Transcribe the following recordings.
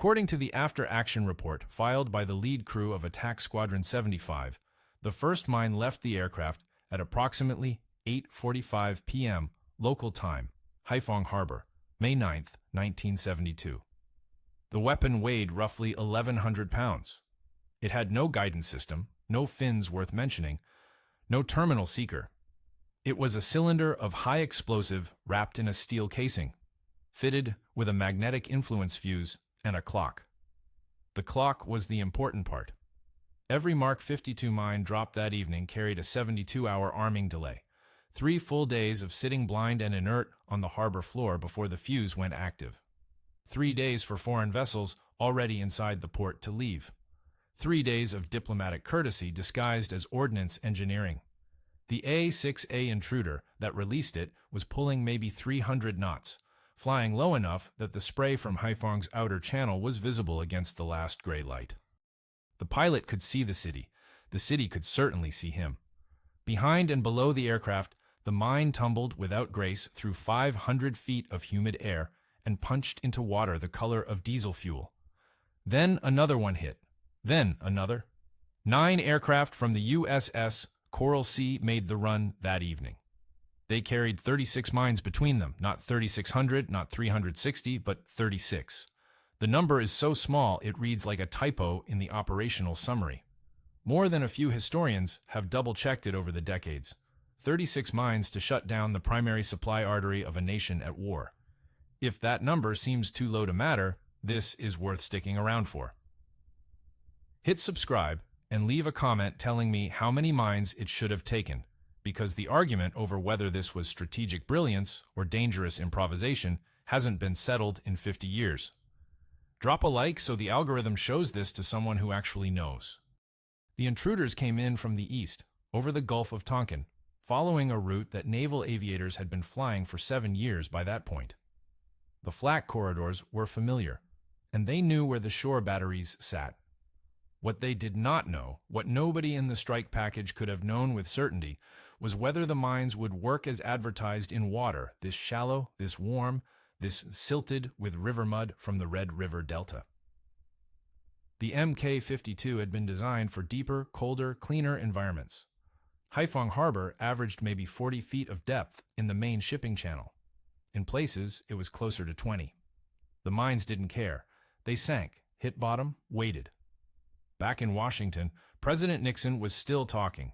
According to the after-action report filed by the lead crew of Attack Squadron 75, the first mine left the aircraft at approximately 8:45 p.m. local time, Haiphong Harbor, May 9, 1972. The weapon weighed roughly 1,100 pounds. It had no guidance system, no fins worth mentioning, no terminal seeker. It was a cylinder of high explosive wrapped in a steel casing, fitted with a magnetic influence fuse and a clock. The clock was the important part. Every Mark 52 mine dropped that evening carried a 72-hour arming delay, 3 full days of sitting blind and inert on the harbor floor before the fuse went active. 3 days for foreign vessels already inside the port to leave. 3 days of diplomatic courtesy disguised as ordnance engineering. The A-6A intruder that released it was pulling maybe 300 knots, flying low enough that the spray from Haiphong's outer channel was visible against the last gray light. The pilot could see the city could certainly see him. Behind and below the aircraft, the mine tumbled without grace through 500 feet of humid air and punched into water the color of diesel fuel. Then another one hit. Then another. 9 aircraft from the USS Coral Sea made the run that evening. They carried 36 mines between them, not 3,600, not 360, but 36. The number is so small it reads like a typo in the operational summary. More than a few historians have double-checked it over the decades. 36 mines to shut down the primary supply artery of a nation at war. If that number seems too low to matter, this is worth sticking around for. Hit subscribe and leave a comment telling me how many mines it should have taken, because the argument over whether this was strategic brilliance or dangerous improvisation hasn't been settled in 50 years. Drop a like so the algorithm shows this to someone who actually knows. The intruders came in from the east, over the Gulf of Tonkin, following a route that naval aviators had been flying for 7 years by that point. The flak corridors were familiar, and they knew where the shore batteries sat. What they did not know, what nobody in the strike package could have known with certainty, was whether the mines would work as advertised in water, this shallow, this warm, this silted with river mud from the Red River Delta. The Mk-52 had been designed for deeper, colder, cleaner environments. Haiphong Harbor averaged maybe 40 feet of depth in the main shipping channel. In places, it was closer to 20. The mines didn't care. They sank, hit bottom, waited. Back in Washington, President Nixon was still talking.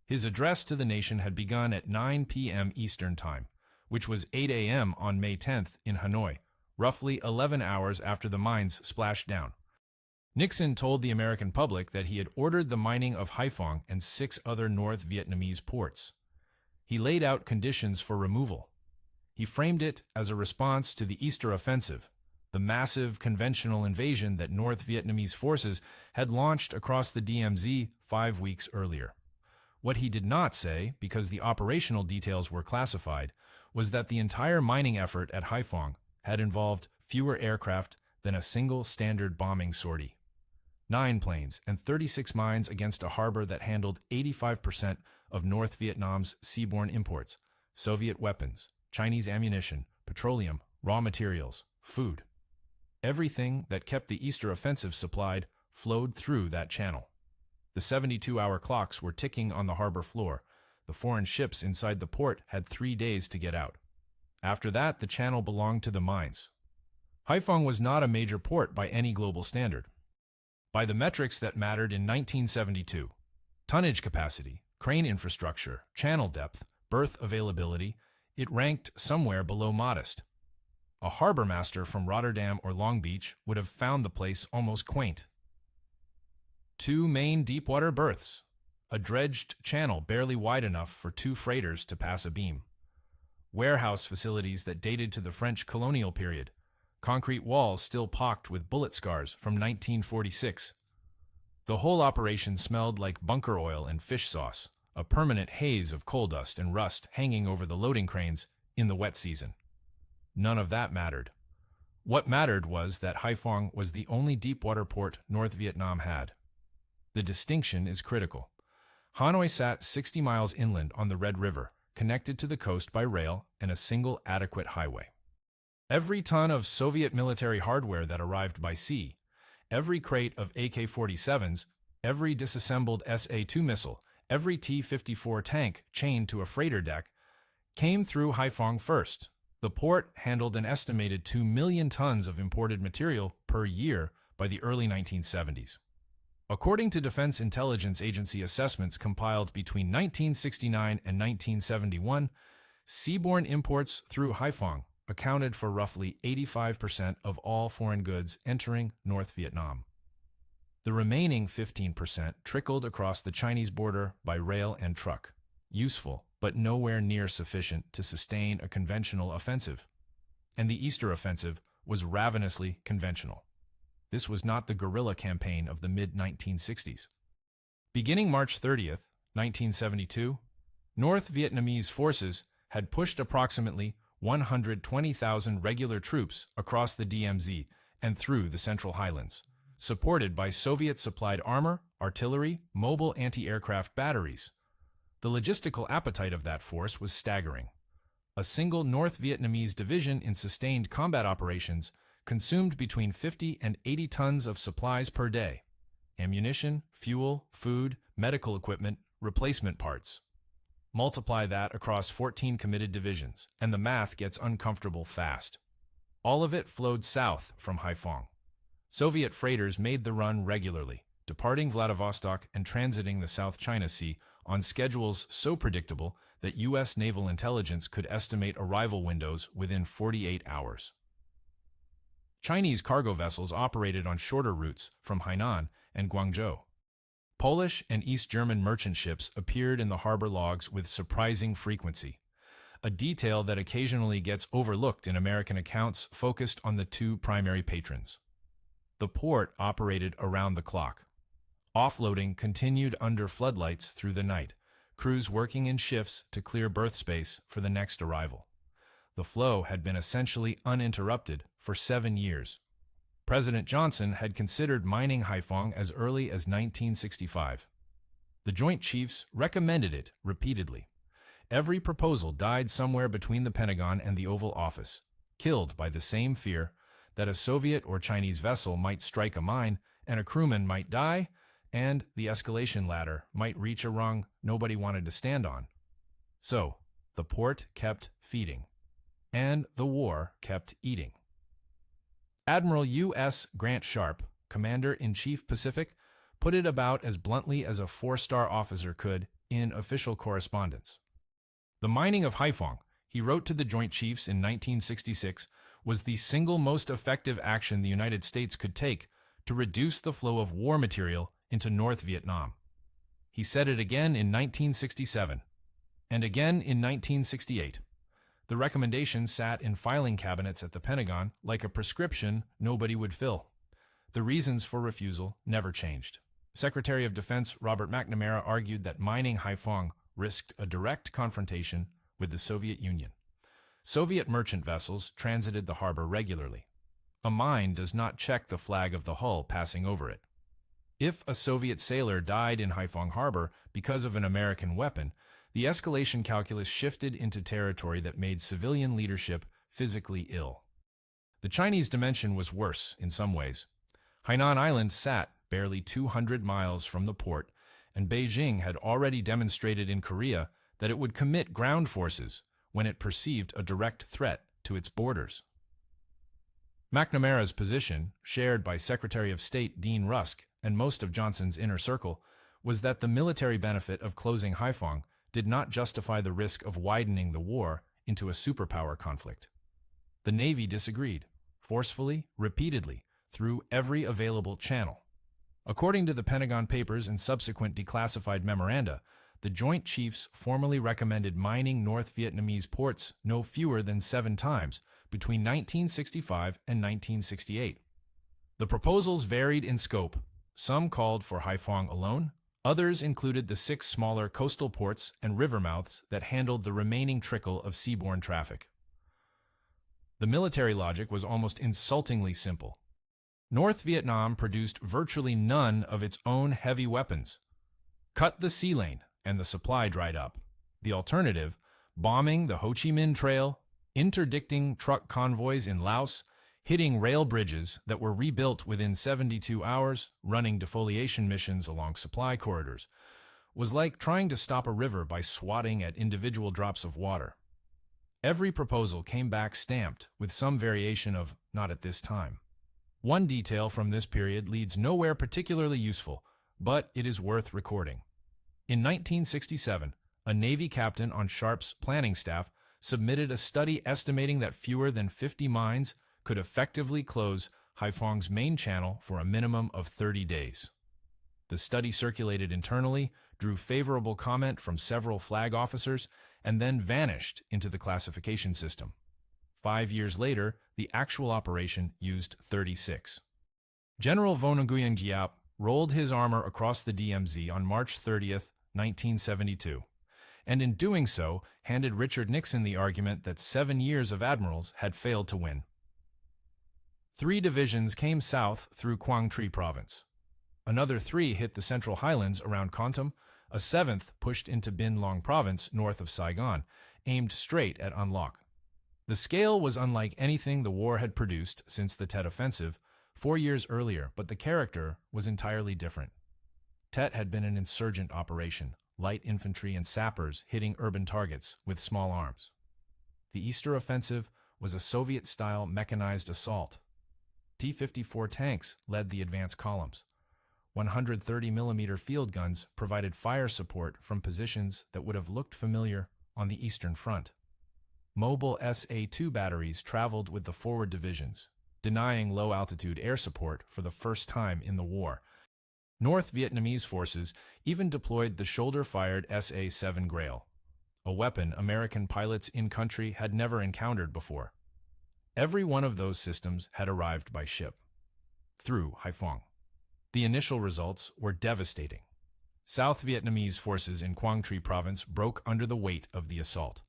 His address to the nation had begun at 9 p.m. Eastern Time, which was 8 a.m. on May 10th in Hanoi, roughly 11 hours after the mines splashed down. Nixon told the American public that he had ordered the mining of Haiphong and 6 other North Vietnamese ports. He laid out conditions for removal. He framed it as a response to the Easter Offensive, the massive conventional invasion that North Vietnamese forces had launched across the DMZ 5 weeks earlier. What he did not say, because the operational details were classified, was that the entire mining effort at Haiphong had involved fewer aircraft than a single standard bombing sortie. 9 planes and 36 mines against a harbor that handled 85% of North Vietnam's seaborne imports, Soviet weapons, Chinese ammunition, petroleum, raw materials, food. Everything that kept the Easter Offensive supplied flowed through that channel. The 72-hour clocks were ticking on the harbor floor. The foreign ships inside the port had 3 days to get out. After that, the channel belonged to the mines. Haiphong was not a major port by any global standard. By the metrics that mattered in 1972, tonnage capacity, crane infrastructure, channel depth, berth availability, it ranked somewhere below modest. A harbor master from Rotterdam or Long Beach would have found the place almost quaint. 2 main deepwater berths, a dredged channel barely wide enough for 2 freighters to pass a beam, warehouse facilities that dated to the French colonial period, concrete walls still pocked with bullet scars from 1946. The whole operation smelled like bunker oil and fish sauce, a permanent haze of coal dust and rust hanging over the loading cranes in the wet season. None of that mattered. What mattered was that Haiphong was the only deepwater port North Vietnam had. The distinction is critical. Hanoi sat 60 miles inland on the Red River, connected to the coast by rail and a single adequate highway. Every ton of Soviet military hardware that arrived by sea, every crate of AK-47s, every disassembled SA-2 missile, every T-54 tank chained to a freighter deck, came through Haiphong first. The port handled an estimated 2 million tons of imported material per year by the early 1970s. According to Defense Intelligence Agency assessments compiled between 1969 and 1971, seaborne imports through Haiphong accounted for roughly 85% of all foreign goods entering North Vietnam. The remaining 15% trickled across the Chinese border by rail and truck, useful but nowhere near sufficient to sustain a conventional offensive. And the Easter Offensive was ravenously conventional. This was not the guerrilla campaign of the mid-1960s. Beginning March 30th, 1972, North Vietnamese forces had pushed approximately 120,000 regular troops across the DMZ and through the Central Highlands, supported by Soviet-supplied armor, artillery, mobile anti-aircraft batteries. The logistical appetite of that force was staggering. A single North Vietnamese division in sustained combat operations consumed between 50 and 80 tons of supplies per day: ammunition, fuel, food, medical equipment, replacement parts. Multiply that across 14 committed divisions, and the math gets uncomfortable fast. All of it flowed south from Haiphong. Soviet freighters made the run regularly, departing Vladivostok and transiting the South China Sea on schedules so predictable that U.S. naval intelligence could estimate arrival windows within 48 hours. Chinese cargo vessels operated on shorter routes from Hainan and Guangzhou. Polish and East German merchant ships appeared in the harbor logs with surprising frequency, a detail that occasionally gets overlooked in American accounts focused on the two primary patrons. The port operated around the clock. Offloading continued under floodlights through the night, crews working in shifts to clear berth space for the next arrival. The flow had been essentially uninterrupted for 7 years. President Johnson had considered mining Haiphong as early as 1965. The Joint Chiefs recommended it repeatedly. Every proposal died somewhere between the Pentagon and the Oval Office, killed by the same fear that a Soviet or Chinese vessel might strike a mine and a crewman might die, and the escalation ladder might reach a rung nobody wanted to stand on. So, the port kept feeding, and the war kept eating. Admiral U.S. Grant Sharp, Commander-in-Chief Pacific, put it about as bluntly as a 4-star officer could in official correspondence. The mining of Haiphong, he wrote to the Joint Chiefs in 1966, was the single most effective action the United States could take to reduce the flow of war material into North Vietnam. He said it again in 1967, and again in 1968. The recommendation sat in filing cabinets at the Pentagon like a prescription nobody would fill. The reasons for refusal never changed. Secretary of Defense Robert McNamara argued that mining Haiphong risked a direct confrontation with the Soviet Union. Soviet merchant vessels transited the harbor regularly. A mine does not check the flag of the hull passing over it. If a Soviet sailor died in Haiphong Harbor because of an American weapon, the escalation calculus shifted into territory that made civilian leadership physically ill. The Chinese dimension was worse in some ways. Hainan Island sat barely 200 miles from the port, and Beijing had already demonstrated in Korea that it would commit ground forces when it perceived a direct threat to its borders. McNamara's position, shared by Secretary of State Dean Rusk and most of Johnson's inner circle, was that the military benefit of closing Haiphong did not justify the risk of widening the war into a superpower conflict. The Navy disagreed, forcefully, repeatedly, through every available channel. According to the Pentagon Papers and subsequent declassified memoranda, the Joint Chiefs formally recommended mining North Vietnamese ports no fewer than 7 times between 1965 and 1968. The proposals varied in scope. Some called for Haiphong alone. Others included the 6 smaller coastal ports and river mouths that handled the remaining trickle of seaborne traffic. The military logic was almost insultingly simple. North Vietnam produced virtually none of its own heavy weapons. Cut the sea lane, and the supply dried up. The alternative, bombing the Ho Chi Minh Trail, interdicting truck convoys in Laos, hitting rail bridges that were rebuilt within 72 hours, running defoliation missions along supply corridors, was like trying to stop a river by swatting at individual drops of water. Every proposal came back stamped with some variation of "not at this time." One detail from this period leads nowhere particularly useful, but it is worth recording. In 1967, a Navy captain on Sharp's planning staff submitted a study estimating that fewer than 50 mines could effectively close Haiphong's main channel for a minimum of 30 days. The study circulated internally, drew favorable comment from several flag officers, and then vanished into the classification system. 5 years later, the actual operation used 36. General von Nguyen Giap rolled his armor across the DMZ on March 30, 1972, and in doing so handed Richard Nixon the argument that 7 years of admirals had failed to win. 3 divisions came south through Quang Tri Province. Another 3 hit the Central Highlands around Kontum. A 7th pushed into Bin Long Province north of Saigon, aimed straight at An Loc. The scale was unlike anything the war had produced since the Tet Offensive 4 years earlier, but the character was entirely different. Tet had been an insurgent operation, light infantry and sappers hitting urban targets with small arms. The Easter Offensive was a Soviet-style mechanized assault. T-54 tanks led the advance columns. 130mm field guns provided fire support from positions that would have looked familiar on the Eastern Front. Mobile SA-2 batteries traveled with the forward divisions, denying low-altitude air support for the first time in the war. North Vietnamese forces even deployed the shoulder-fired SA-7 Grail, a weapon American pilots in-country had never encountered before. Every one of those systems had arrived by ship, through Haiphong. The initial results were devastating. South Vietnamese forces in Quang Tri Province broke under the weight of the assault.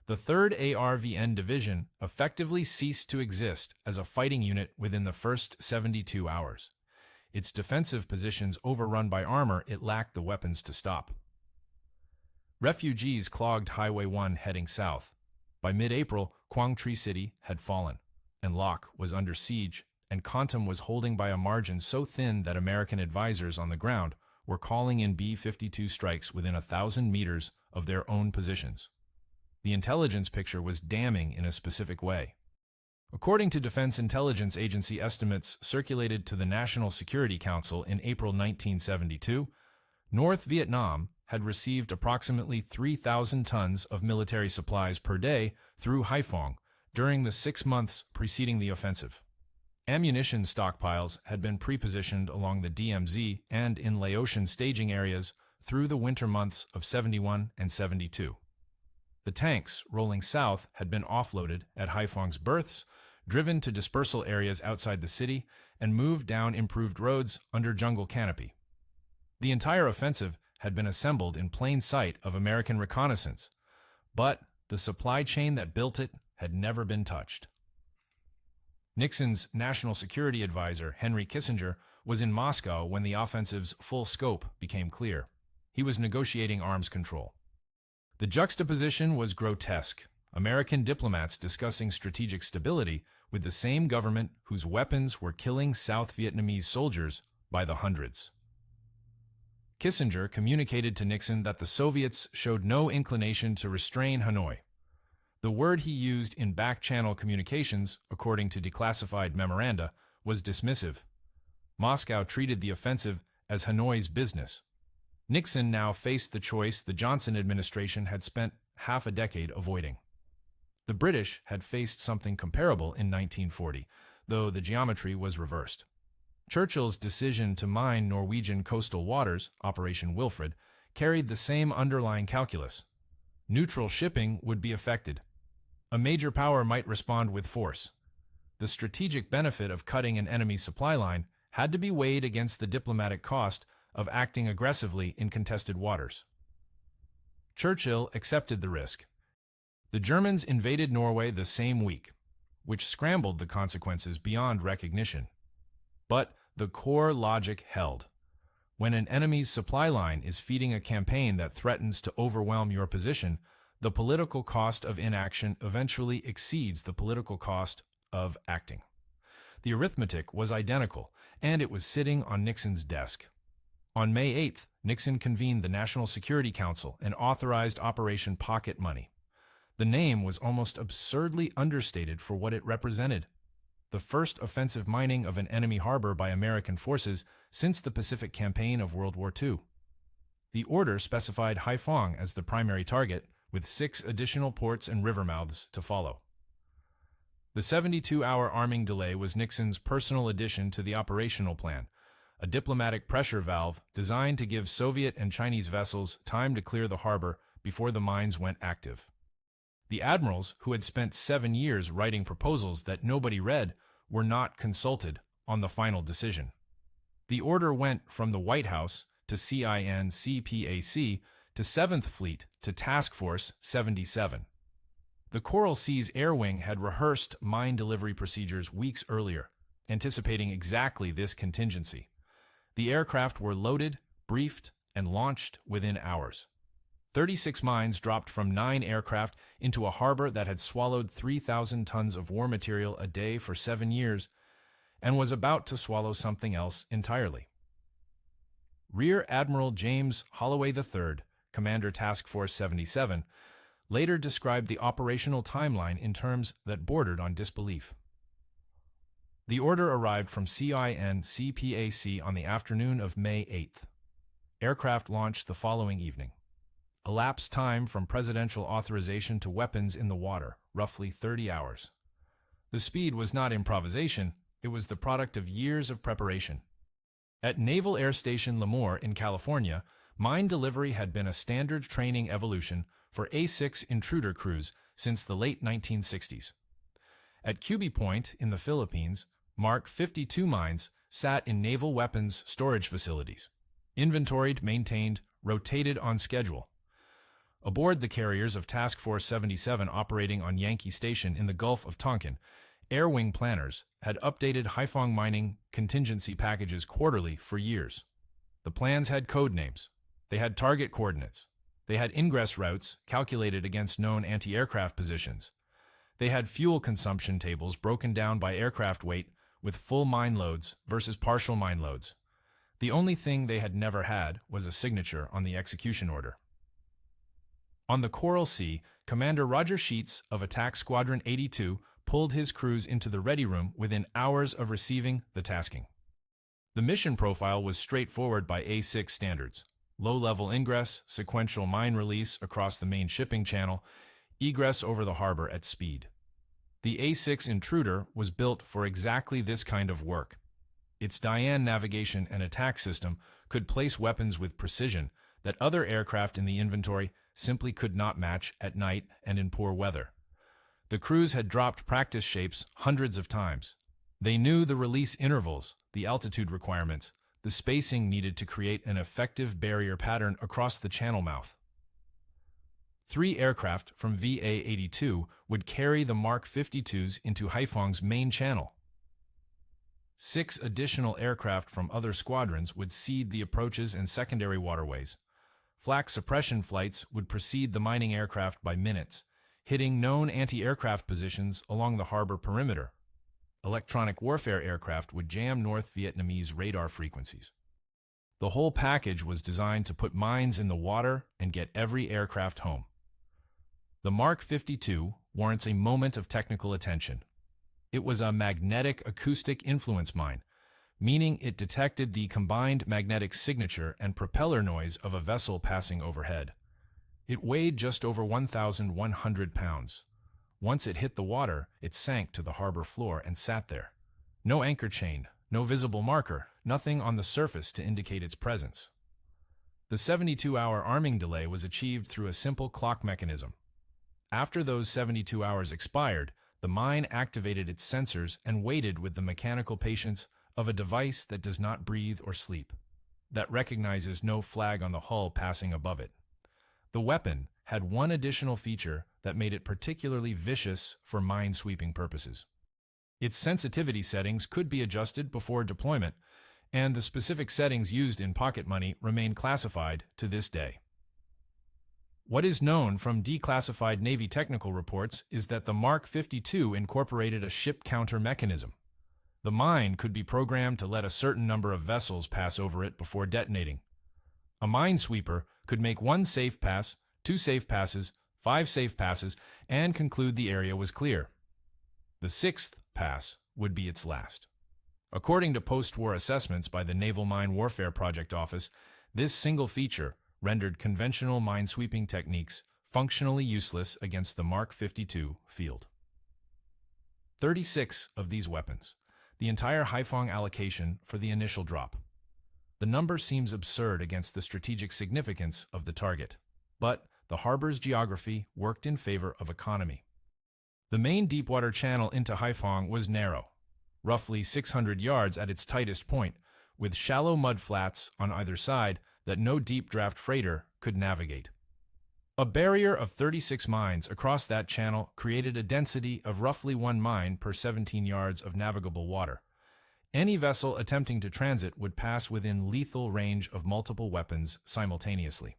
The 3rd ARVN Division effectively ceased to exist as a fighting unit within the first 72 hours. Its defensive positions overrun by armor it lacked the weapons to stop. Refugees clogged Highway 1 heading south. By mid-April, Quang Tri City had fallen, and Loc was under siege, and Kontum was holding by a margin so thin that American advisors on the ground were calling in B-52 strikes within 1,000 meters of their own positions. The intelligence picture was damning in a specific way. According to Defense Intelligence Agency estimates circulated to the National Security Council in April 1972, North Vietnam had received approximately 3,000 tons of military supplies per day through Haiphong during the 6 months preceding the offensive. Ammunition stockpiles had been pre-positioned along the DMZ and in Laotian staging areas through the winter months of 71 and 72. The tanks rolling south had been offloaded at Haiphong's berths, driven to dispersal areas outside the city, and moved down improved roads under jungle canopy. The entire offensive had been assembled in plain sight of American reconnaissance, but the supply chain that built it had never been touched. Nixon's national security advisor, Henry Kissinger, was in Moscow when the offensive's full scope became clear. He was negotiating arms control. The juxtaposition was grotesque. American diplomats discussing strategic stability with the same government whose weapons were killing South Vietnamese soldiers by the hundreds. Kissinger communicated to Nixon that the Soviets showed no inclination to restrain Hanoi. The word he used in back-channel communications, according to declassified memoranda, was dismissive. Moscow treated the offensive as Hanoi's business. Nixon now faced the choice the Johnson administration had spent half a decade avoiding. The British had faced something comparable in 1940, though the geometry was reversed. Churchill's decision to mine Norwegian coastal waters, Operation Wilfred, carried the same underlying calculus. Neutral shipping would be affected. A major power might respond with force. The strategic benefit of cutting an enemy's supply line had to be weighed against the diplomatic cost of acting aggressively in contested waters. Churchill accepted the risk. The Germans invaded Norway the same week, which scrambled the consequences beyond recognition. But the core logic held. When an enemy's supply line is feeding a campaign that threatens to overwhelm your position, The political cost of inaction eventually exceeds the political cost of acting. The arithmetic was identical, and it was sitting on Nixon's desk. On May 8th, Nixon convened the National Security Council and authorized Operation Pocket Money. The name was almost absurdly understated for what it represented. The first offensive mining of an enemy harbor by American forces since the Pacific Campaign of World War II. The order specified Haiphong as the primary target, with 6 additional ports and river mouths to follow. The 72-hour arming delay was Nixon's personal addition to the operational plan, a diplomatic pressure valve designed to give Soviet and Chinese vessels time to clear the harbor before the mines went active. The admirals, who had spent 7 years writing proposals that nobody read, were not consulted on the final decision. The order went from the White House to CINCPAC to 7th Fleet to Task Force 77. The Coral Sea's Air Wing had rehearsed mine delivery procedures weeks earlier, anticipating exactly this contingency. The aircraft were loaded, briefed, and launched within hours. 36 mines dropped from 9 aircraft into a harbor that had swallowed 3,000 tons of war material a day for 7 years and was about to swallow something else entirely. Rear Admiral James Holloway III, Commander Task Force 77, later described the operational timeline in terms that bordered on disbelief. The order arrived from CINCPAC on the afternoon of May 8th. Aircraft launched the following evening. Elapsed time from presidential authorization to weapons in the water, roughly 30 hours. The speed was not improvisation, it was the product of years of preparation. At Naval Air Station Lemoore in California, mine delivery had been a standard training evolution for A-6 intruder crews since the late 1960s. At Cuby Point in the Philippines, Mark 52 mines sat in naval weapons storage facilities, inventoried, maintained, rotated on schedule. Aboard the carriers of Task Force 77 operating on Yankee Station in the Gulf of Tonkin, Air Wing planners had updated Haiphong mining contingency packages quarterly for years. The plans had code names. They had target coordinates. They had ingress routes calculated against known anti-aircraft positions. They had fuel consumption tables broken down by aircraft weight with full mine loads versus partial mine loads. The only thing they had never had was a signature on the execution order. On the Coral Sea, Commander Roger Sheets of Attack Squadron 82 pulled his crews into the ready room within hours of receiving the tasking. The mission profile was straightforward by A6 standards: low-level ingress, sequential mine release across the main shipping channel, egress over the harbor at speed. The A6 Intruder was built for exactly this kind of work. Its Diane navigation and attack system could place weapons with precision that other aircraft in the inventory simply could not match at night and in poor weather. The crews had dropped practice shapes hundreds of times. They knew the release intervals, the altitude requirements, the spacing needed to create an effective barrier pattern across the channel mouth. 3 aircraft from VA-82 would carry the Mark 52s into Haiphong's main channel. 6 additional aircraft from other squadrons would seed the approaches and secondary waterways. Flak suppression flights would precede the mining aircraft by minutes, hitting known anti-aircraft positions along the harbor perimeter. Electronic warfare aircraft would jam North Vietnamese radar frequencies. The whole package was designed to put mines in the water and get every aircraft home. The Mark 52 warrants a moment of technical attention. It was a magnetic acoustic influence mine, meaning it detected the combined magnetic signature and propeller noise of a vessel passing overhead. It weighed just over 1,100 pounds. Once it hit the water, it sank to the harbor floor and sat there. No anchor chain, no visible marker, nothing on the surface to indicate its presence. The 72-hour arming delay was achieved through a simple clock mechanism. After those 72 hours expired, the mine activated its sensors and waited with the mechanical patience of a device that does not breathe or sleep, that recognizes no flag on the hull passing above it. The weapon had one additional feature that made it particularly vicious for mine-sweeping purposes. Its sensitivity settings could be adjusted before deployment, and the specific settings used in Pocket Money remain classified to this day. What is known from declassified Navy technical reports is that the Mark 52 incorporated a ship counter mechanism. The mine could be programmed to let a certain number of vessels pass over it before detonating. A minesweeper could make 1 safe pass, 2 safe passes, 5 safe passes, and conclude the area was clear. The 6th pass would be its last. According to post-war assessments by the Naval Mine Warfare Project Office, this single feature rendered conventional minesweeping techniques functionally useless against the Mark 52 field. 36 of these weapons, the entire Haiphong allocation for the initial drop. The number seems absurd against the strategic significance of the target, but the harbor's geography worked in favor of economy. The main deepwater channel into Haiphong was narrow, roughly 600 yards at its tightest point, with shallow mudflats on either side that no deep draft freighter could navigate. A barrier of 36 mines across that channel created a density of roughly 1 mine per 17 yards of navigable water. Any vessel attempting to transit would pass within lethal range of multiple weapons simultaneously.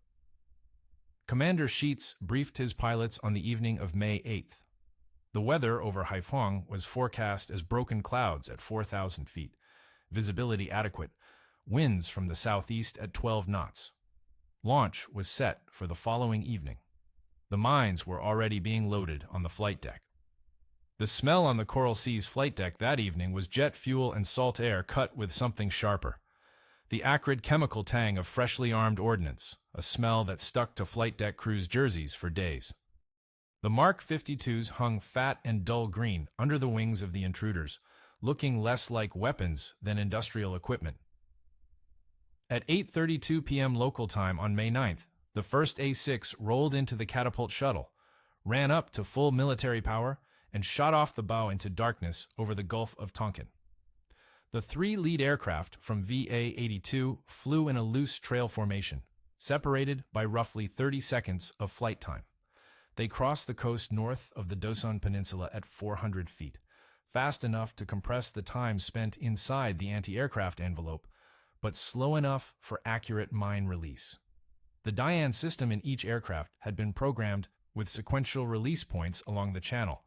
Commander Sheets briefed his pilots on the evening of May 8th. The weather over Haiphong was forecast as broken clouds at 4,000 feet, visibility adequate, winds from the southeast at 12 knots. Launch was set for the following evening. The mines were already being loaded on the flight deck. The smell on the Coral Sea's flight deck that evening was jet fuel and salt air cut with something sharper. The acrid chemical tang of freshly armed ordnance, a smell that stuck to flight deck crews' jerseys for days. The Mark 52s hung fat and dull green under the wings of the intruders, looking less like weapons than industrial equipment. At 8:32 p.m. local time on May 9th, the first A-6 rolled into the catapult shuttle, ran up to full military power, and shot off the bow into darkness over the Gulf of Tonkin. The 3 lead aircraft from VA-82 flew in a loose trail formation, separated by roughly 30 seconds of flight time. They crossed the coast north of the Dosun Peninsula at 400 feet, fast enough to compress the time spent inside the anti-aircraft envelope, but slow enough for accurate mine release. The Diane system in each aircraft had been programmed with sequential release points along the channel.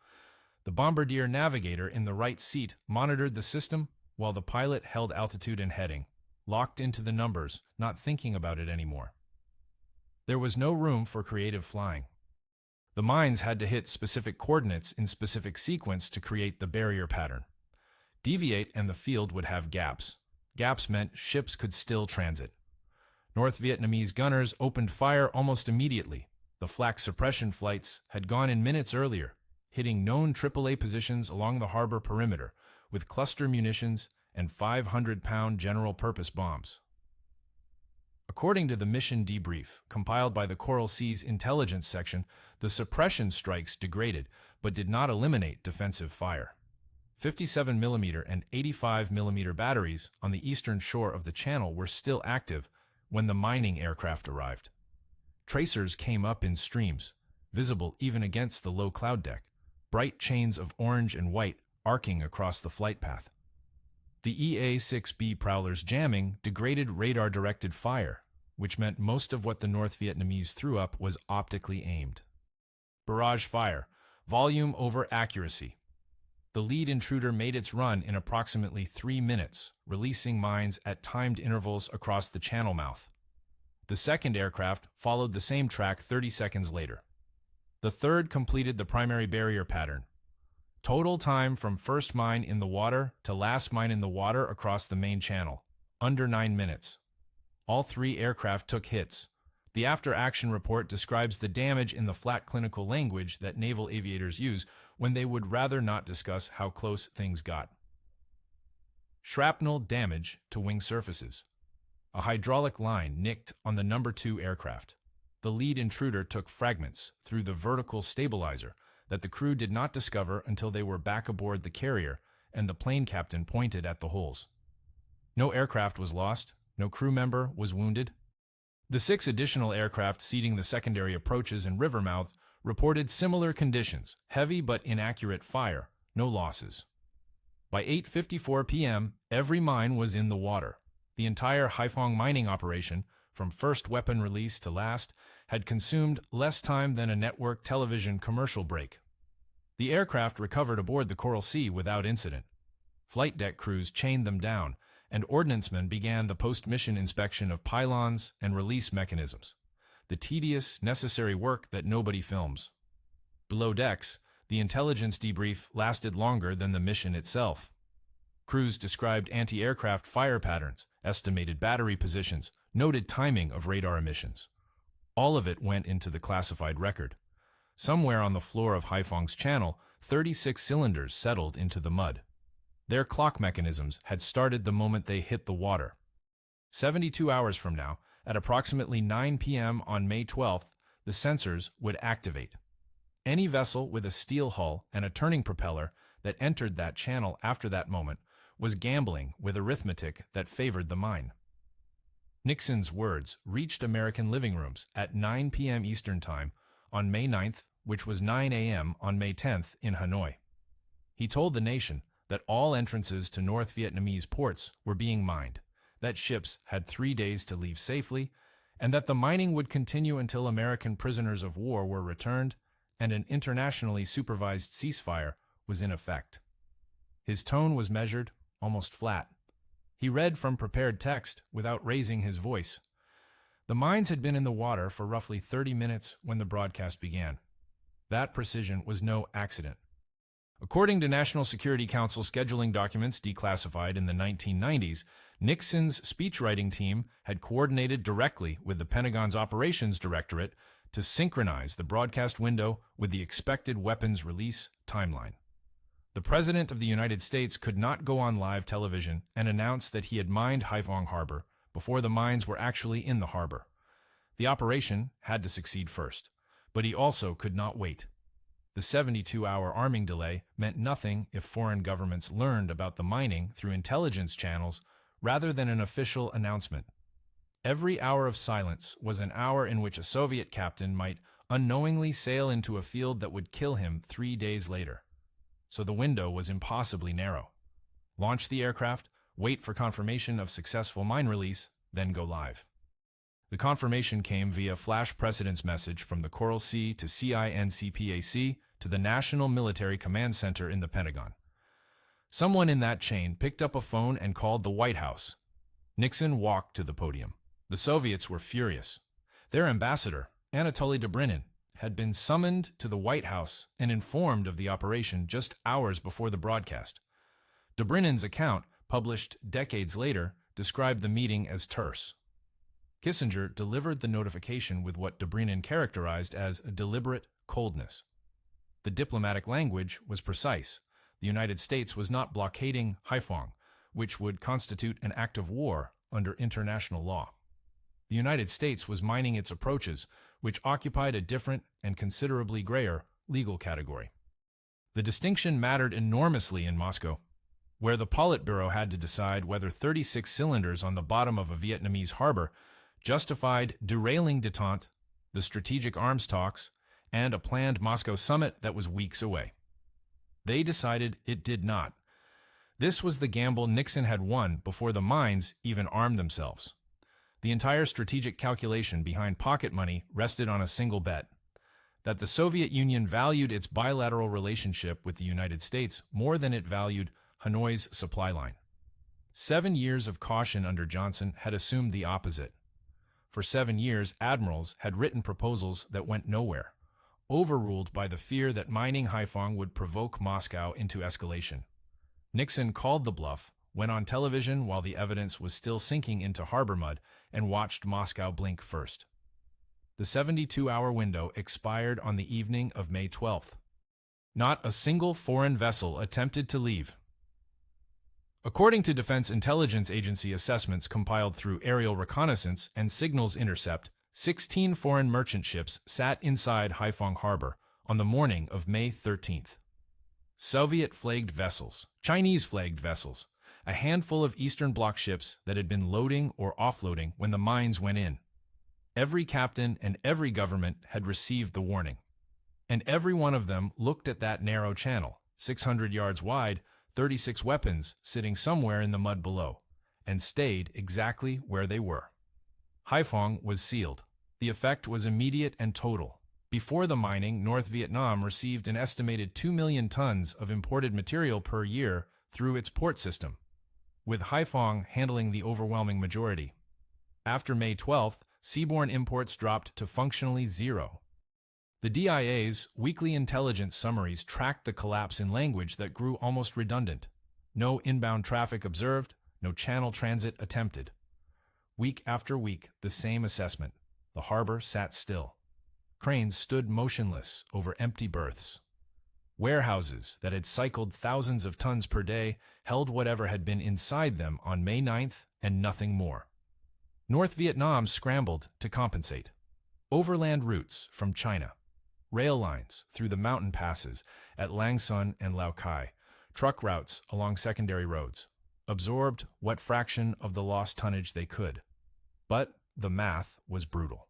The bombardier navigator in the right seat monitored the system while the pilot held altitude and heading, locked into the numbers, not thinking about it anymore. There was no room for creative flying. The mines had to hit specific coordinates in specific sequence to create the barrier pattern. Deviate and the field would have gaps. Gaps meant ships could still transit. North Vietnamese gunners opened fire almost immediately. The flak suppression flights had gone in minutes earlier, hitting known AAA positions along the harbor perimeter with cluster munitions and 500-pound general-purpose bombs. According to the mission debrief compiled by the Coral Sea's intelligence section, the suppression strikes degraded but did not eliminate defensive fire. 57mm and 85mm batteries on the eastern shore of the channel were still active when the mining aircraft arrived. Tracers came up in streams, visible even against the low cloud deck, bright chains of orange and white arcing across the flight path. The EA-6B Prowler's jamming degraded radar-directed fire, which meant most of what the North Vietnamese threw up was optically aimed. Barrage fire, volume over accuracy. The lead intruder made its run in approximately 3 minutes, releasing mines at timed intervals across the channel mouth. The second aircraft followed the same track 30 seconds later. The third completed the primary barrier pattern. Total time from first mine in the water to last mine in the water across the main channel, under 9 minutes. All 3 aircraft took hits. The after-action report describes the damage in the flat clinical language that naval aviators use when they would rather not discuss how close things got. Shrapnel damage to wing surfaces. A hydraulic line nicked on the No. 2 aircraft. The lead intruder took fragments through the vertical stabilizer that the crew did not discover until they were back aboard the carrier and the plane captain pointed at the holes. No aircraft was lost, no crew member was wounded. The 6 additional aircraft seeding the secondary approaches and river mouths reported similar conditions, heavy but inaccurate fire, no losses. By 8:54 p.m., every mine was in the water. The entire Haiphong mining operation, from first weapon release to last, had consumed less time than a network television commercial break. The aircraft recovered aboard the Coral Sea without incident. Flight deck crews chained them down, and ordnancemen began the post-mission inspection of pylons and release mechanisms, the tedious, necessary work that nobody films. Below decks, the intelligence debrief lasted longer than the mission itself. Crews described anti-aircraft fire patterns, estimated battery positions, noted timing of radar emissions. All of it went into the classified record. Somewhere on the floor of Haiphong's channel, 36 cylinders settled into the mud. Their clock mechanisms had started the moment they hit the water. 72 hours from now, at approximately 9 p.m. on May 12th, the sensors would activate. Any vessel with a steel hull and a turning propeller that entered that channel after that moment was gambling with arithmetic that favored the mine. Nixon's words reached American living rooms at 9 p.m. Eastern Time on May 9th, which was 9 a.m. on May 10th in Hanoi. He told the nation that all entrances to North Vietnamese ports were being mined, that ships had 3 days to leave safely, and that the mining would continue until American prisoners of war were returned and an internationally supervised ceasefire was in effect. His tone was measured, almost flat. He read from prepared text without raising his voice. The mines had been in the water for roughly 30 minutes when the broadcast began. That precision was no accident. According to National Security Council scheduling documents declassified in the 1990s, Nixon's speechwriting team had coordinated directly with the Pentagon's Operations Directorate to synchronize the broadcast window with the expected weapons release timeline. The President of the United States could not go on live television and announce that he had mined Haiphong Harbor before the mines were actually in the harbor. The operation had to succeed first, but he also could not wait. The 72-hour arming delay meant nothing if foreign governments learned about the mining through intelligence channels rather than an official announcement. Every hour of silence was an hour in which a Soviet captain might unknowingly sail into a field that would kill him 3 days later. So the window was impossibly narrow. Launch the aircraft, wait for confirmation of successful mine release, then go live. The confirmation came via flash precedence message from the Coral Sea to CINCPAC to the National Military Command Center in the Pentagon. Someone in that chain picked up a phone and called the White House. Nixon walked to the podium. The Soviets were furious. Their ambassador, Anatoly Dobrynin, had been summoned to the White House and informed of the operation just hours before the broadcast. Dobrynin's account, published decades later, described the meeting as terse. Kissinger delivered the notification with what Dobrynin characterized as a deliberate coldness. The diplomatic language was precise. The United States was not blockading Haiphong, which would constitute an act of war under international law. The United States was mining its approaches, which occupied a different and considerably grayer legal category. The distinction mattered enormously in Moscow, where the Politburo had to decide whether 36 cylinders on the bottom of a Vietnamese harbor justified derailing détente, the strategic arms talks, and a planned Moscow summit that was weeks away. They decided it did not. This was the gamble Nixon had won before the mines even armed themselves. The entire strategic calculation behind pocket money rested on a single bet: that the Soviet Union valued its bilateral relationship with the United States more than it valued Hanoi's supply line. 7 years of caution under Johnson had assumed the opposite. For 7 years, admirals had written proposals that went nowhere, overruled by the fear that mining Haiphong would provoke Moscow into escalation. Nixon called the bluff, went on television while the evidence was still sinking into harbor mud, and watched Moscow blink first. The 72-hour window expired on the evening of May 12th. Not a single foreign vessel attempted to leave. According to Defense Intelligence Agency assessments compiled through aerial reconnaissance and signals intercept, 16 foreign merchant ships sat inside Haiphong Harbor on the morning of May 13th. Soviet-flagged vessels, Chinese-flagged vessels, a handful of Eastern Bloc ships that had been loading or offloading when the mines went in. Every captain and every government had received the warning. And every one of them looked at that narrow channel, 600 yards wide, 36 weapons sitting somewhere in the mud below, and stayed exactly where they were. Haiphong was sealed. The effect was immediate and total. Before the mining, North Vietnam received an estimated 2 million tons of imported material per year through its port system, with Haiphong handling the overwhelming majority. After May 12th, seaborne imports dropped to functionally zero. The DIA's weekly intelligence summaries tracked the collapse in language that grew almost redundant. No inbound traffic observed, no channel transit attempted. Week after week, the same assessment. The harbor sat still. Cranes stood motionless over empty berths. Warehouses that had cycled thousands of tons per day held whatever had been inside them on May 9th and nothing more. North Vietnam scrambled to compensate. Overland routes from China, rail lines through the mountain passes at Lang Son and Lao Cai, truck routes along secondary roads, absorbed what fraction of the lost tonnage they could. But the math was brutal.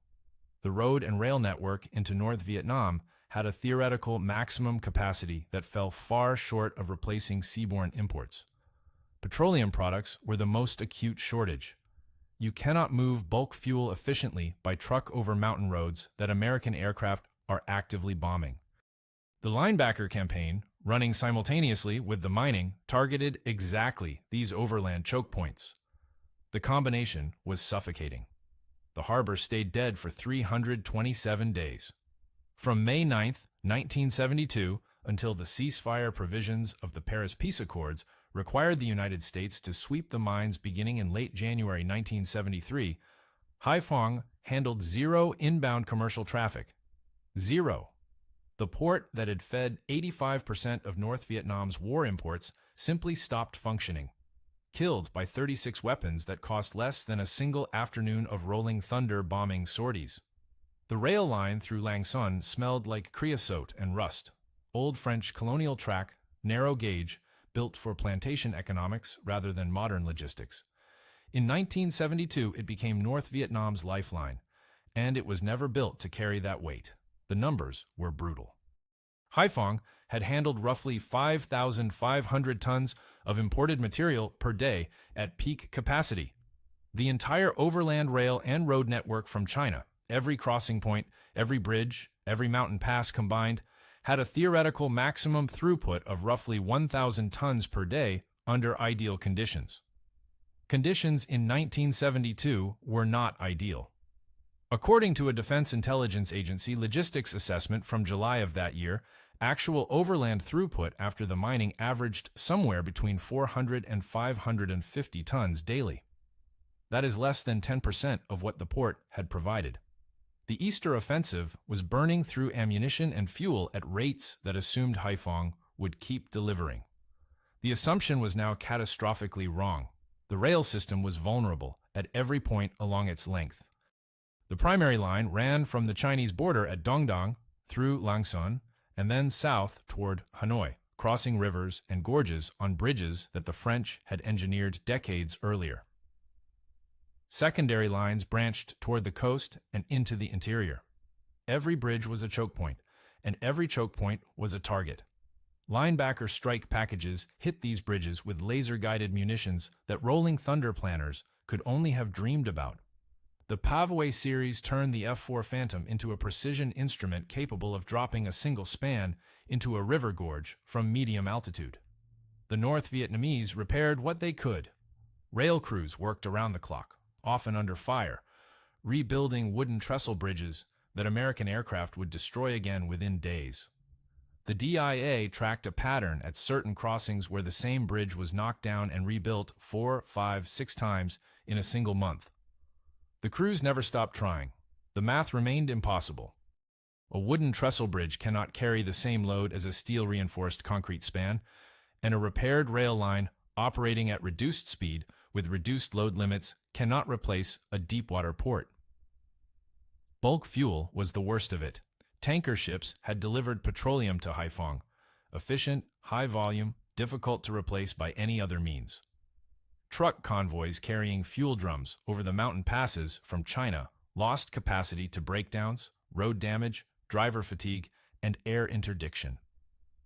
The road and rail network into North Vietnam had a theoretical maximum capacity that fell far short of replacing seaborne imports. Petroleum products were the most acute shortage. You cannot move bulk fuel efficiently by truck over mountain roads that American aircraft are actively bombing. The Linebacker campaign, running simultaneously with the mining, targeted exactly these overland choke points. The combination was suffocating. The harbor stayed dead for 327 days. From May 9, 1972, until the ceasefire provisions of the Paris Peace Accords required the United States to sweep the mines beginning in late January 1973, Haiphong handled zero inbound commercial traffic. Zero. The port that had fed 85% of North Vietnam's war imports simply stopped functioning, killed by 36 weapons that cost less than a single afternoon of rolling thunder bombing sorties. The rail line through Lang Son smelled like creosote and rust. Old French colonial track, narrow gauge, built for plantation economics rather than modern logistics. In 1972, it became North Vietnam's lifeline, and it was never built to carry that weight. The numbers were brutal. Haiphong had handled roughly 5,500 tons of imported material per day at peak capacity. The entire overland rail and road network from China, every crossing point, every bridge, every mountain pass combined, had a theoretical maximum throughput of roughly 1,000 tons per day under ideal conditions. Conditions in 1972 were not ideal. According to a Defense Intelligence Agency logistics assessment from July of that year, actual overland throughput after the mining averaged somewhere between 400 and 550 tons daily. That is less than 10% of what the port had provided. The Easter offensive was burning through ammunition and fuel at rates that assumed Haiphong would keep delivering. The assumption was now catastrophically wrong. The rail system was vulnerable at every point along its length. The primary line ran from the Chinese border at Dong Dong through Lang Son and then south toward Hanoi, crossing rivers and gorges on bridges that the French had engineered decades earlier. Secondary lines branched toward the coast and into the interior. Every bridge was a choke point, and every choke point was a target. Linebacker strike packages hit these bridges with laser-guided munitions that Rolling Thunder planners could only have dreamed about. The Pavoué series turned the F-4 Phantom into a precision instrument capable of dropping a single span into a river gorge from medium altitude. The North Vietnamese repaired what they could. Rail crews worked around the clock, often under fire, rebuilding wooden trestle bridges that American aircraft would destroy again within days. The DIA tracked a pattern at certain crossings where the same bridge was knocked down and rebuilt 4, 5, 6 times in a single month. The crews never stopped trying. The math remained impossible. A wooden trestle bridge cannot carry the same load as a steel-reinforced concrete span, and a repaired rail line operating at reduced speed with reduced load limits cannot replace a deepwater port. Bulk fuel was the worst of it. Tanker ships had delivered petroleum to Haiphong, efficient, high volume, difficult to replace by any other means. Truck convoys carrying fuel drums over the mountain passes from China lost capacity to breakdowns, road damage, driver fatigue, and air interdiction.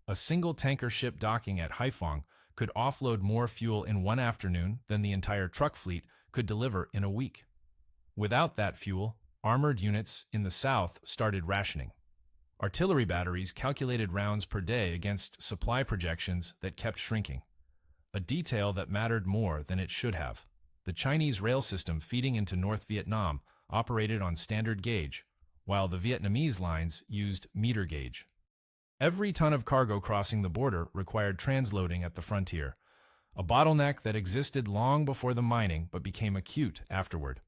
A single tanker ship docking at Haiphong could offload more fuel in one afternoon than the entire truck fleet could deliver in a week. Without that fuel, armored units in the south started rationing. Artillery batteries calculated rounds per day against supply projections that kept shrinking. A detail that mattered more than it should have. The Chinese rail system feeding into North Vietnam operated on standard gauge, while the Vietnamese lines used meter gauge. Every ton of cargo crossing the border required transloading at the frontier, a bottleneck that existed long before the mining but became acute afterward.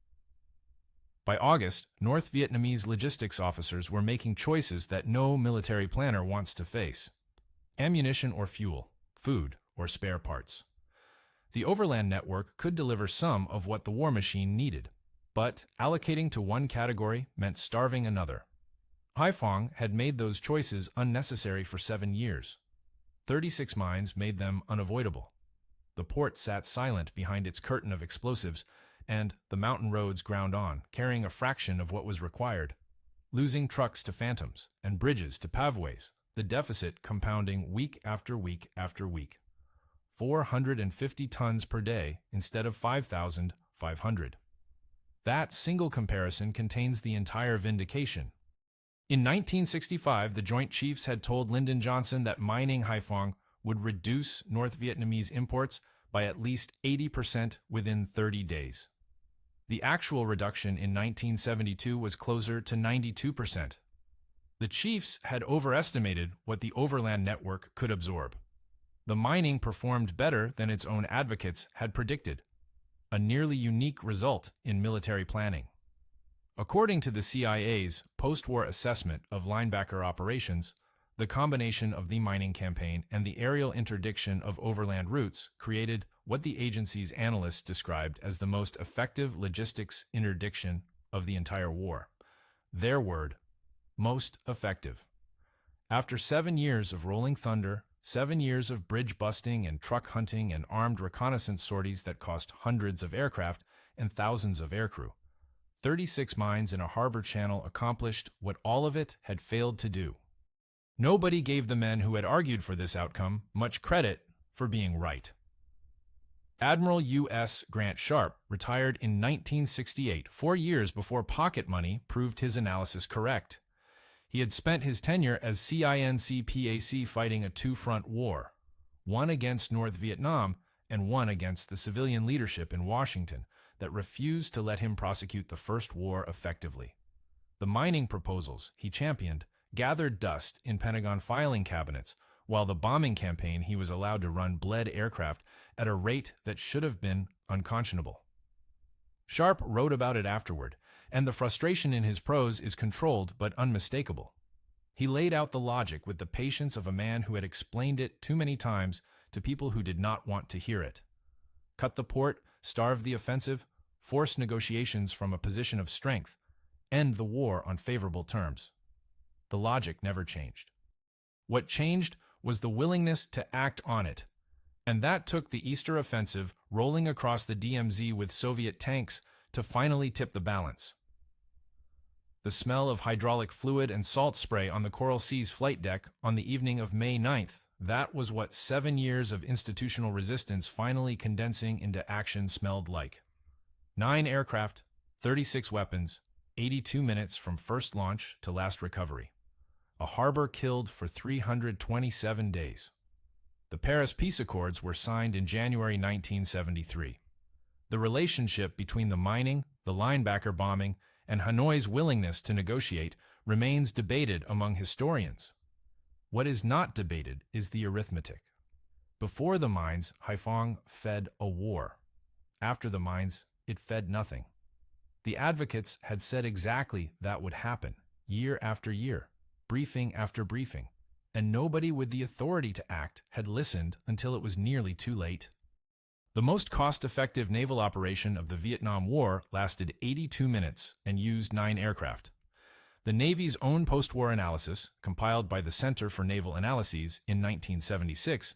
By August, North Vietnamese logistics officers were making choices that no military planner wants to face: ammunition or fuel, food or spare parts. The overland network could deliver some of what the war machine needed, but allocating to one category meant starving another. Haiphong had made those choices unnecessary for 7 years. 36 mines made them unavoidable. The port sat silent behind its curtain of explosives, and the mountain roads ground on, carrying a fraction of what was required. Losing trucks to phantoms and bridges to pavways, the deficit compounding week after week after week. 450 tons per day instead of 5,500. That single comparison contains the entire vindication. In 1965, the Joint Chiefs had told Lyndon Johnson that mining Haiphong would reduce North Vietnamese imports by at least 80% within 30 days. The actual reduction in 1972 was closer to 92%. The chiefs had overestimated what the overland network could absorb. The mining performed better than its own advocates had predicted, a nearly unique result in military planning. According to the CIA's post-war assessment of linebacker operations, the combination of the mining campaign and the aerial interdiction of overland routes created what the agency's analysts described as the most effective logistics interdiction of the entire war. Their word, most effective. After 7 years of rolling thunder, 7 years of bridge busting and truck hunting and armed reconnaissance sorties that cost hundreds of aircraft and thousands of aircrew, 36 mines in a harbor channel accomplished what all of it had failed to do. Nobody gave the men who had argued for this outcome much credit for being right. Admiral U.S. Grant Sharp retired in 1968, 4 years before pocket money proved his analysis correct. He had spent his tenure as CINC-PAC fighting a two-front war, one against North Vietnam and one against the civilian leadership in Washington that refused to let him prosecute the first war effectively. The mining proposals he championed gathered dust in Pentagon filing cabinets, while the bombing campaign he was allowed to run bled aircraft at a rate that should have been unconscionable. Sharp wrote about it afterward, and the frustration in his prose is controlled but unmistakable. He laid out the logic with the patience of a man who had explained it too many times to people who did not want to hear it. Cut the port, starve the offensive, force negotiations from a position of strength, end the war on favorable terms. The logic never changed. What changed was the willingness to act on it, and that took the Easter Offensive rolling across the DMZ with Soviet tanks to finally tip the balance. The smell of hydraulic fluid and salt spray on the Coral Sea's flight deck on the evening of May 9th, that was what 7 years of institutional resistance finally condensing into action smelled like. 9 aircraft, 36 weapons, 82 minutes from first launch to last recovery. A harbor killed for 327 days. The Paris Peace Accords were signed in January 1973. The relationship between the mining, the linebacker bombing, and Hanoi's willingness to negotiate remains debated among historians. What is not debated is the arithmetic. Before the mines, Haiphong fed a war. After the mines, it fed nothing. The advocates had said exactly that would happen, year after year, briefing after briefing, and nobody with the authority to act had listened until it was nearly too late. The most cost-effective naval operation of the Vietnam War lasted 82 minutes and used 9 aircraft. The Navy's own post-war analysis, compiled by the Center for Naval Analyses in 1976,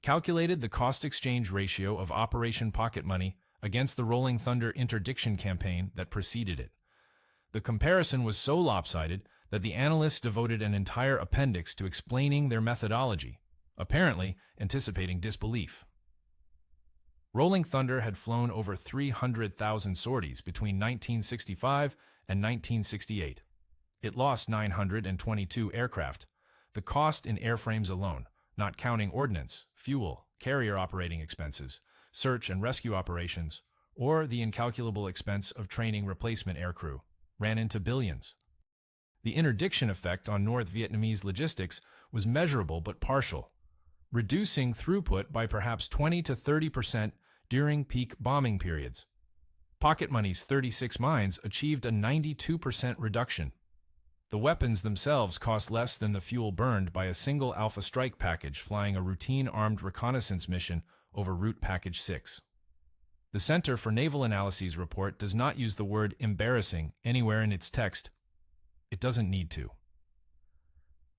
calculated the cost-exchange ratio of Operation Pocket Money against the Rolling Thunder interdiction campaign that preceded it. The comparison was so lopsided that the analysts devoted an entire appendix to explaining their methodology, apparently anticipating disbelief. Rolling Thunder had flown over 300,000 sorties between 1965 and 1968. It lost 922 aircraft. The cost in airframes alone, not counting ordnance, fuel, carrier operating expenses, search and rescue operations, or the incalculable expense of training replacement aircrew, ran into billions. The interdiction effect on North Vietnamese logistics was measurable but partial, reducing throughput by perhaps 20 to 30% during peak bombing periods. Pocket Money's 36 mines achieved a 92% reduction. The weapons themselves cost less than the fuel burned by a single Alpha Strike package flying a routine armed reconnaissance mission over Route Package 6. The Center for Naval Analyses report does not use the word embarrassing anywhere in its text. It doesn't need to.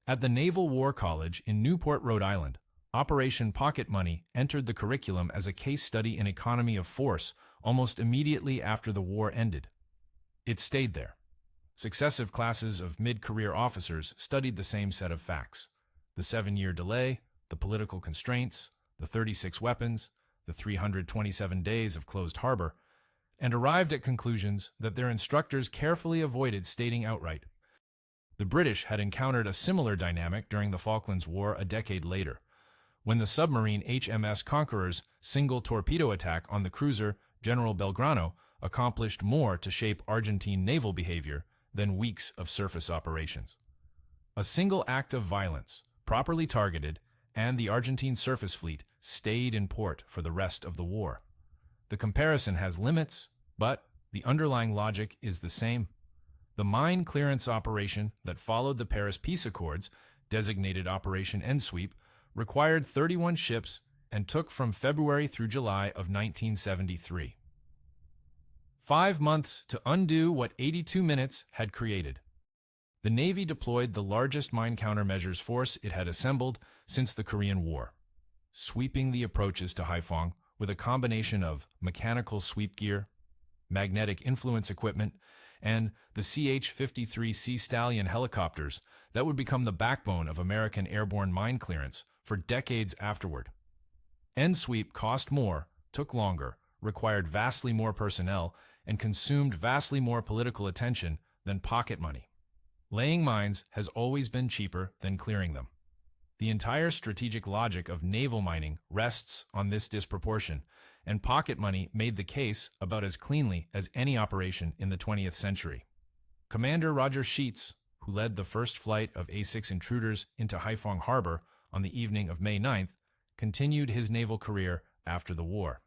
At the Naval War College in Newport, Rhode Island, Operation Pocket Money entered the curriculum as a case study in economy of force almost immediately after the war ended. It stayed there. Successive classes of mid-career officers studied the same set of facts: the 7-year delay, the political constraints, the 36 weapons, the 327 days of closed harbor, and arrived at conclusions that their instructors carefully avoided stating outright. The British had encountered a similar dynamic during the Falklands War a decade later, when the submarine HMS Conqueror's single torpedo attack on the cruiser General Belgrano accomplished more to shape Argentine naval behavior than weeks of surface operations. A single act of violence, properly targeted, and the Argentine surface fleet stayed in port for the rest of the war. The comparison has limits, but the underlying logic is the same. The mine clearance operation that followed the Paris Peace Accords, designated Operation Endsweep, required 31 ships and took from February through July of 1973. 5 months to undo what 82 minutes had created. The Navy deployed the largest mine countermeasures force it had assembled since the Korean War, sweeping the approaches to Haiphong with a combination of mechanical sweep gear, magnetic influence equipment, and the CH-53 Sea Stallion helicopters that would become the backbone of American airborne mine clearance for decades afterward. Endsweep cost more, took longer, required vastly more personnel, and consumed vastly more political attention than Pocket Money. Laying mines has always been cheaper than clearing them. The entire strategic logic of naval mining rests on this disproportion, and Pocket Money made the case about as cleanly as any operation in the 20th century. Commander Roger Sheets, who led the first flight of A-6 intruders into Haiphong Harbor on the evening of May 9th, continued his naval career after the war.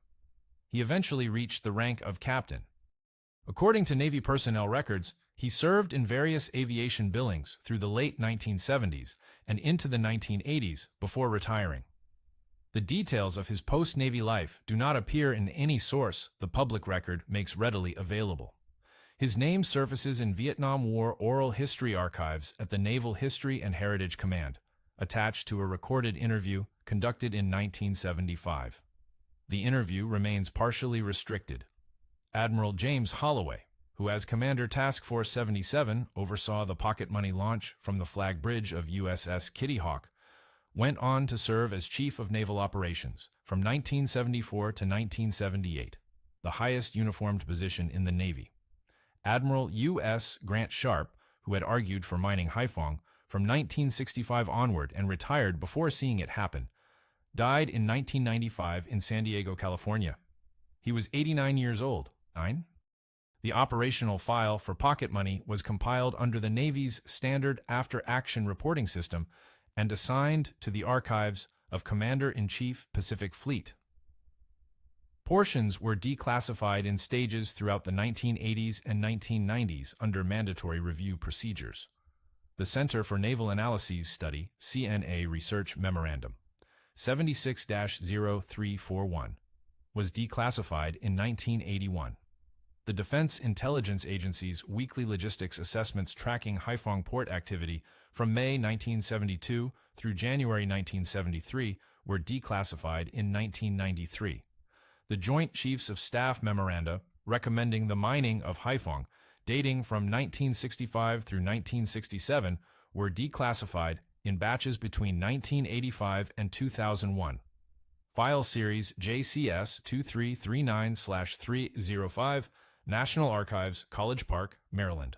He eventually reached the rank of captain. According to Navy personnel records, he served in various aviation billings through the late 1970s and into the 1980s before retiring. The details of his post-Navy life do not appear in any source the public record makes readily available. His name surfaces in Vietnam War oral history archives at the Naval History and Heritage Command, attached to a recorded interview conducted in 1975. The interview remains partially restricted. Admiral James Holloway, who as Commander Task Force 77 oversaw the Pocket Money launch from the flag bridge of USS Kitty Hawk, went on to serve as Chief of Naval Operations from 1974 to 1978, the highest uniformed position in the Navy. Admiral U.S. Grant Sharp, who had argued for mining Haiphong from 1965 onward and retired before seeing it happen, died in 1995 in San Diego, California. He was 89 years old. 9. The operational file for Pocket Money was compiled under the Navy's standard after-action reporting system and assigned to the archives of Commander-in-Chief Pacific Fleet. Portions were declassified in stages throughout the 1980s and 1990s under mandatory review procedures. The Center for Naval Analyses Study, CNA Research Memorandum, 76-0341, was declassified in 1981. The Defense Intelligence Agency's weekly logistics assessments tracking Haiphong port activity from May 1972 through January 1973 were declassified in 1993. The Joint Chiefs of Staff memoranda recommending the mining of Haiphong, dating from 1965 through 1967, were declassified in batches between 1985 and 2001. File Series JCS 2339/305, National Archives, College Park, Maryland.